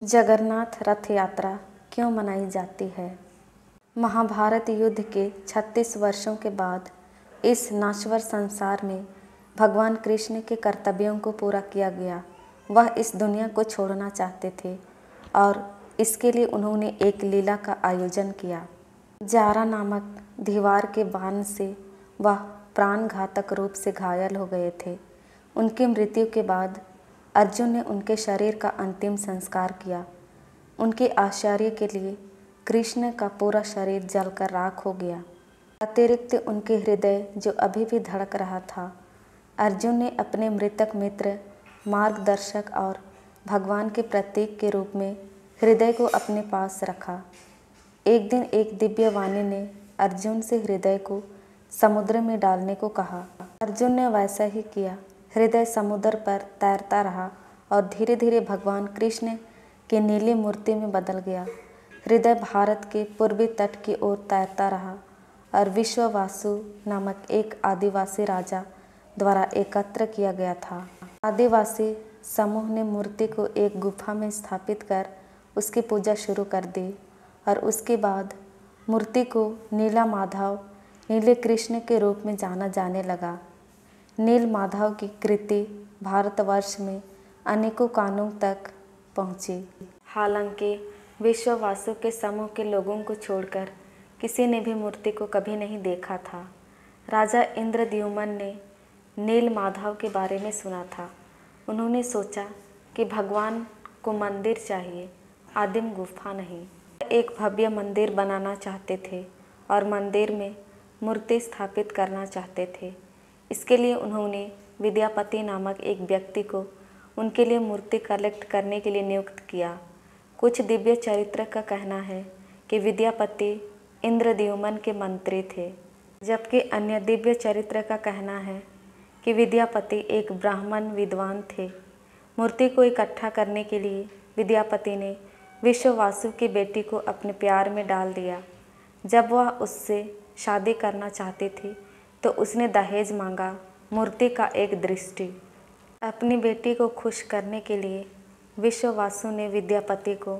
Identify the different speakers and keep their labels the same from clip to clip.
Speaker 1: जगन्नाथ रथ यात्रा क्यों मनाई जाती है? महाभारत युद्ध के 36 वर्षों के बाद इस नाश्वर संसार में भगवान कृष्ण के कर्तव्यों को पूरा किया गया। वह इस दुनिया को छोड़ना चाहते थे और इसके लिए उन्होंने एक लीला का आयोजन किया। जारा नामक दीवार के बाण से वह प्राणघातक रूप से घायल हो गए थे। उनकी मृत्यु के बाद अर्जुन ने उनके शरीर का अंतिम संस्कार किया। उनके आश्चर्य के लिए कृष्ण का पूरा शरीर जलकर राख हो गया। अतिरिक्त उनके हृदय जो अभी भी धड़क रहा था। अर्जुन ने अपने मृतक मित्र, मार्गदर्शक और भगवान के प्रतीक के रूप में हृदय को अपने पास रखा। एक दिन एक दिव्य वाणी ने अर्जुन से हृदय को समुद्र में डालने को कहा। अर्जुन ने वैसा ही किया। हृदय समुद्र पर तैरता रहा और धीरे धीरे भगवान कृष्ण की नीली मूर्ति में बदल गया। हृदय भारत के पूर्वी तट की ओर तैरता रहा और विश्ववासु नामक एक आदिवासी राजा द्वारा एकत्र किया गया था। आदिवासी समूह ने मूर्ति को एक गुफा में स्थापित कर उसकी पूजा शुरू कर दी और उसके बाद मूर्ति को नीला माधव, नीले कृष्ण के रूप में जाना जाने लगा। नील माधव की कृति भारतवर्ष में अनेकों कानों तक पहुंची। हालांकि विश्ववासु के समूह के लोगों को छोड़कर किसी ने भी मूर्ति को कभी नहीं देखा था। राजा इंद्रद्युम्न ने नील माधव के बारे में सुना था। उन्होंने सोचा कि भगवान को मंदिर चाहिए, आदिम गुफा नहीं। एक भव्य मंदिर बनाना चाहते थे और मंदिर में मूर्ति स्थापित करना चाहते थे। इसके लिए उन्होंने विद्यापति नामक एक व्यक्ति को उनके लिए मूर्ति कलेक्ट करने के लिए नियुक्त किया। कुछ दिव्य चरित्र का कहना है कि विद्यापति इंद्रद्युम्न के मंत्री थे, जबकि अन्य दिव्य चरित्र का कहना है कि विद्यापति एक ब्राह्मण विद्वान थे। मूर्ति को इकट्ठा करने के लिए विद्यापति ने विश्ववासु की बेटी को अपने प्यार में डाल दिया। जब वह उससे शादी करना चाहती थी तो उसने दहेज मांगा, मूर्ति का एक दृष्टि। अपनी बेटी को खुश करने के लिए विश्ववासु ने विद्यापति को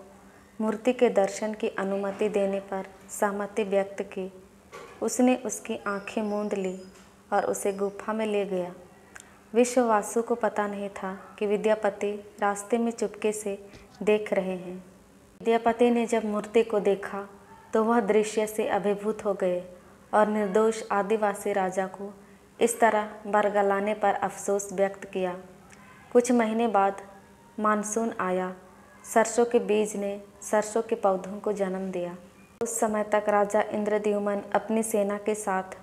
Speaker 1: मूर्ति के दर्शन की अनुमति देने पर सहमति व्यक्त की। उसने उसकी आंखें मूंद ली और उसे गुफा में ले गया। विश्ववासु को पता नहीं था कि विद्यापति रास्ते में चुपके से देख रहे हैं। विद्यापति ने जब मूर्ति को देखा तो वह दृश्य से अभिभूत हो गए और निर्दोष आदिवासी राजा को इस तरह बरगलाने पर अफसोस व्यक्त किया। कुछ महीने बाद मानसून आया। सरसों के बीज ने सरसों के पौधों को जन्म दिया। उस समय तक राजा इंद्रद्युम्न अपनी सेना के साथ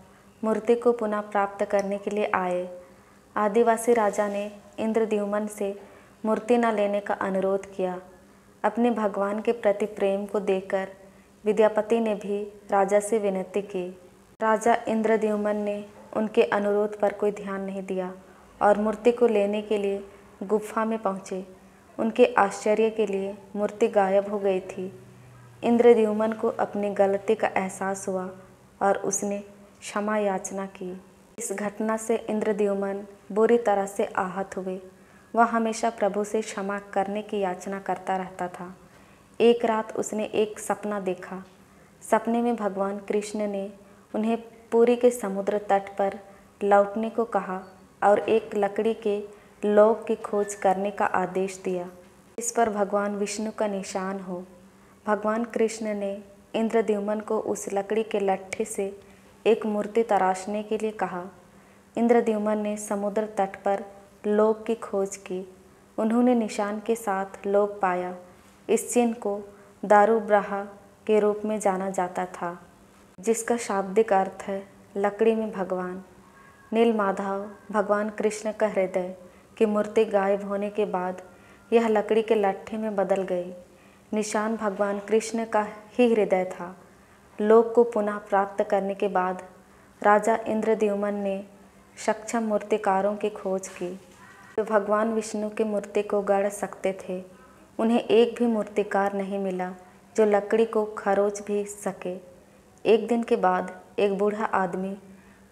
Speaker 1: मूर्ति को पुनः प्राप्त करने के लिए आए। आदिवासी राजा ने इंद्रद्युम्न से मूर्ति न लेने का अनुरोध किया। अपने भगवान के प्रति प्रेम को देखकर विद्यापति ने भी राजा से विनती की। राजा इंद्रद्युम्न ने उनके अनुरोध पर कोई ध्यान नहीं दिया और मूर्ति को लेने के लिए गुफा में पहुँचे। उनके आश्चर्य के लिए मूर्ति गायब हो गई थी। इंद्रद्युम्न को अपनी गलती का एहसास हुआ और उसने क्षमा याचना की। इस घटना से इंद्रद्युम्न बुरी तरह से आहत हुए। वह हमेशा प्रभु से क्षमा करने की याचना करता रहता था। एक रात उसने एक सपना देखा। सपने में भगवान कृष्ण ने उन्हें पुरी के समुद्र तट पर लौटने को कहा और एक लकड़ी के लोक की खोज करने का आदेश दिया, इस पर भगवान विष्णु का निशान हो। भगवान कृष्ण ने इंद्रद्युम्न को उस लकड़ी के लट्ठे से एक मूर्ति तराशने के लिए कहा। इंद्रद्युम्न ने समुद्र तट पर लोक की खोज की। उन्होंने निशान के साथ लोक पाया। इस चिन्ह को दारुब्रहा के रूप में जाना जाता था, जिसका शाब्दिक अर्थ है लकड़ी में भगवान। नील माधव भगवान कृष्ण का हृदय की मूर्ति गायब होने के बाद यह लकड़ी के लट्ठे में बदल गई। निशान भगवान कृष्ण का ही हृदय था। लोक को पुनः प्राप्त करने के बाद राजा इंद्रद्युम्न ने सक्षम मूर्तिकारों की खोज की जो भगवान विष्णु की मूर्ति को गढ़ सकते थे। उन्हें एक भी मूर्तिकार नहीं मिला जो लकड़ी को खरोच भी सके। एक दिन के बाद एक बूढ़ा आदमी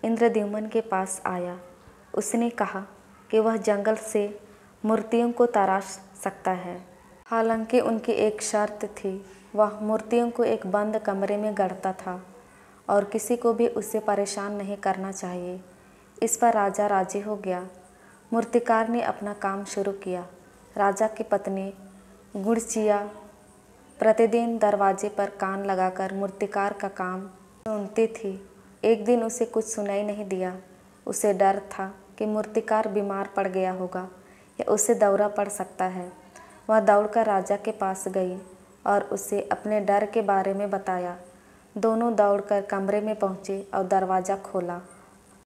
Speaker 1: इंद्रद्युम्न के पास आया। उसने कहा कि वह जंगल से मूर्तियों को तराश सकता है। हालांकि उनकी एक शर्त थी, वह मूर्तियों को एक बंद कमरे में गढ़ता था और किसी को भी उससे परेशान नहीं करना चाहिए। इस पर राजा राजी हो गया। मूर्तिकार ने अपना काम शुरू किया। राजा की पत्नी गुड़चिया प्रतिदिन दरवाजे पर कान लगाकर मूर्तिकार का काम सुनती थी। एक दिन उसे कुछ सुनाई नहीं दिया। उसे डर था कि मूर्तिकार बीमार पड़ गया होगा या उसे दौरा पड़ सकता है। वह दौड़कर राजा के पास गई और उसे अपने डर के बारे में बताया। दोनों दौड़कर कमरे में पहुँचे और दरवाज़ा खोला।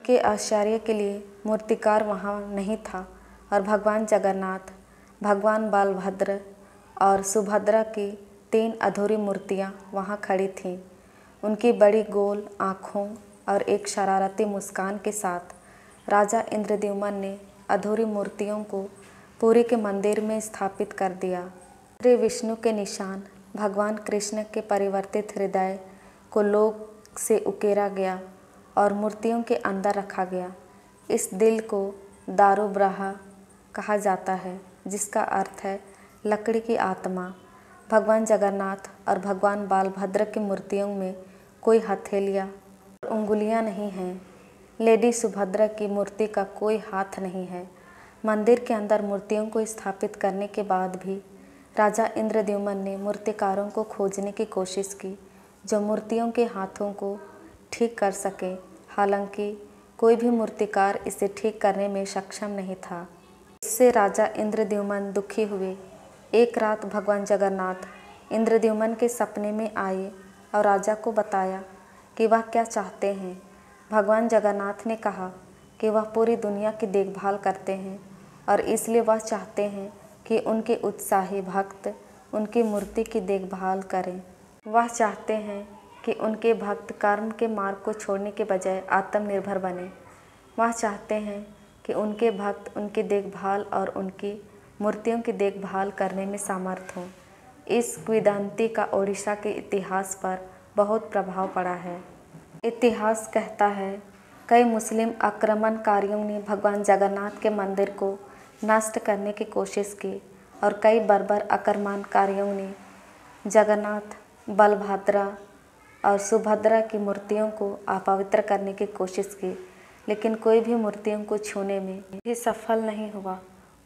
Speaker 1: के आश्चर्य के लिए मूर्तिकार वहाँ नहीं था और भगवान जगन्नाथ, भगवान बलभद्र और सुभद्रा की 3 अधूरी मूर्तियाँ वहाँ खड़ी थीं। उनकी बड़ी गोल आँखों और एक शरारती मुस्कान के साथ राजा इंद्रद्युम्न ने अधूरी मूर्तियों को पुरी के मंदिर में स्थापित कर दिया। श्री विष्णु के निशान भगवान कृष्ण के परिवर्तित हृदय को लोक से उकेरा गया और मूर्तियों के अंदर रखा गया। इस दिल को दारुब्रहा कहा जाता है, जिसका अर्थ है लकड़ी की आत्मा। भगवान जगन्नाथ और भगवान बलभद्र की मूर्तियों में कोई हथेलियाँ और उंगलियाँ नहीं हैं। लेडी सुभद्रा की मूर्ति का कोई हाथ नहीं है। मंदिर के अंदर मूर्तियों को स्थापित करने के बाद भी राजा इंद्रद्युम्न ने मूर्तिकारों को खोजने की कोशिश की जो मूर्तियों के हाथों को ठीक कर सके। हालांकि कोई भी मूर्तिकार इसे ठीक करने में सक्षम नहीं था। इससे राजा इंद्रद्युम्न दुखी हुए। एक रात भगवान जगन्नाथ इंद्रद्युम्न के सपने में आए और राजा को बताया कि वह क्या चाहते हैं। भगवान जगन्नाथ ने कहा कि वह पूरी दुनिया की देखभाल करते हैं और इसलिए वह चाहते हैं कि उनके उत्साही भक्त उनकी मूर्ति की देखभाल करें। वह चाहते हैं कि उनके भक्त कर्म के मार्ग को छोड़ने के बजाय आत्मनिर्भर बने। वह चाहते हैं कि उनके भक्त उनकी देखभाल और उनकी मूर्तियों की देखभाल करने में समर्थ हों। इस किंवदंती का ओडिशा के इतिहास पर बहुत प्रभाव पड़ा है। इतिहास कहता है कई मुस्लिम आक्रमणकारियों ने भगवान जगन्नाथ के मंदिर को नष्ट करने की कोशिश की और कई बर्बर आक्रमणकारियों ने जगन्नाथ, बलभद्र और सुभद्रा की मूर्तियों को अपवित्र करने की कोशिश की, लेकिन कोई भी मूर्तियों को छूने में भी सफल नहीं हुआ।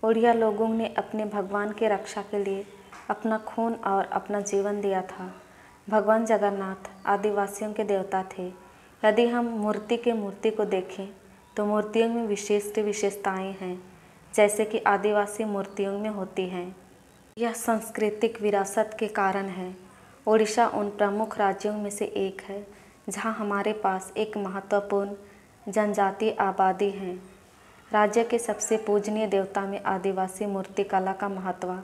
Speaker 1: ओड़िया लोगों ने अपने भगवान की रक्षा के लिए अपना खून और अपना जीवन दिया था। भगवान जगन्नाथ आदिवासियों के देवता थे। यदि हम मूर्ति को देखें तो मूर्तियों में विशिष्ट विशेषताएं हैं, जैसे कि आदिवासी मूर्तियों में होती हैं। यह सांस्कृतिक विरासत के कारण है। ओडिशा उन प्रमुख राज्यों में से एक है जहां हमारे पास एक महत्वपूर्ण जनजातीय आबादी है। राज्य के सबसे पूजनीय देवता में आदिवासी मूर्तिकला का महत्व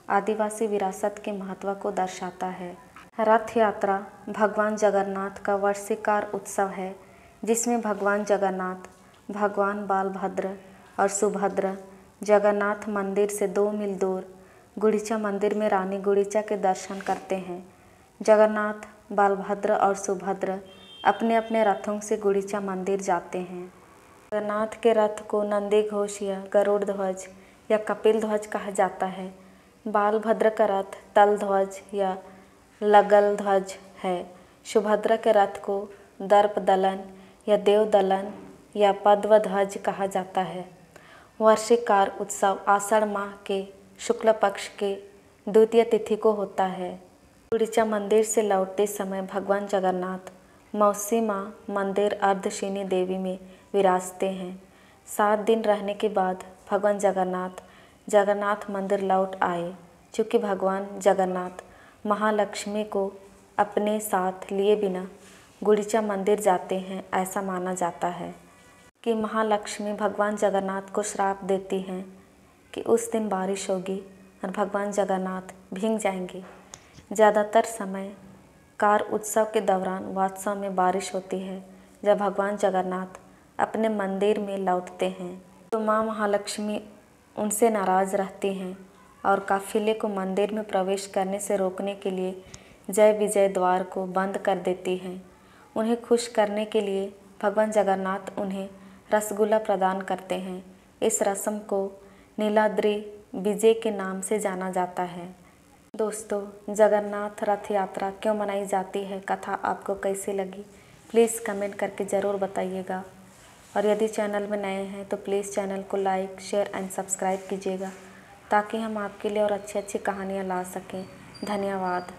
Speaker 1: आदिवासी विरासत के महत्व को दर्शाता है। रथ यात्रा भगवान जगन्नाथ का वार्षिकार उत्सव है, जिसमें भगवान जगन्नाथ, भगवान बलभद्र और सुभद्रा जगन्नाथ मंदिर से 2 मील दूर गुड़ीचा मंदिर में रानी गुड़ीचा के दर्शन करते हैं। जगन्नाथ, बलभद्र और सुभद्रा अपने अपने रथों से गुड़ीचा मंदिर जाते हैं। जगन्नाथ के रथ को नंदी घोष या गरुड़ ध्वज या कपिल ध्वज कहा जाता है। बलभद्र का रथ तल ध्वज या लगल ध्वज है। सुभद्रा के रथ को दर्प दलन या देव दलन या पद्म ध्वज कहा जाता है। वार्षिकार उत्सव आषाढ़ माह के शुक्ल पक्ष के द्वितीय तिथि को होता है। गुड़ीचा मंदिर से लौटते समय भगवान जगन्नाथ मौसी माँ मंदिर अर्धशीनी देवी में विराजते हैं। 7 दिन रहने के बाद भगवान जगन्नाथ मंदिर लौट आए। चूँकि भगवान जगन्नाथ महालक्ष्मी को अपने साथ लिए बिना गुड़ीचा मंदिर जाते हैं, ऐसा माना जाता है कि महालक्ष्मी भगवान जगन्नाथ को श्राप देती हैं कि उस दिन बारिश होगी और भगवान जगन्नाथ भीग जाएंगे। ज़्यादातर समय कार उत्सव के दौरान वास्तव में बारिश होती है। जब भगवान जगन्नाथ अपने मंदिर में लौटते हैं तो माँ महालक्ष्मी उनसे नाराज़ रहती हैं और काफिले को मंदिर में प्रवेश करने से रोकने के लिए जय विजय द्वार को बंद कर देती हैं। उन्हें खुश करने के लिए भगवान जगन्नाथ उन्हें रसगुल्ला प्रदान करते हैं। इस रस्म को नीलाद्रि विजय के नाम से जाना जाता है। दोस्तों, जगन्नाथ रथ यात्रा क्यों मनाई जाती है, कथा आपको कैसी लगी, प्लीज़ कमेंट करके ज़रूर बताइएगा। और यदि चैनल में नए हैं तो प्लीज़ चैनल को लाइक, शेयर एंड सब्सक्राइब कीजिएगा, ताकि हम आपके लिए और अच्छी अच्छी कहानियाँ ला सकें। धन्यवाद।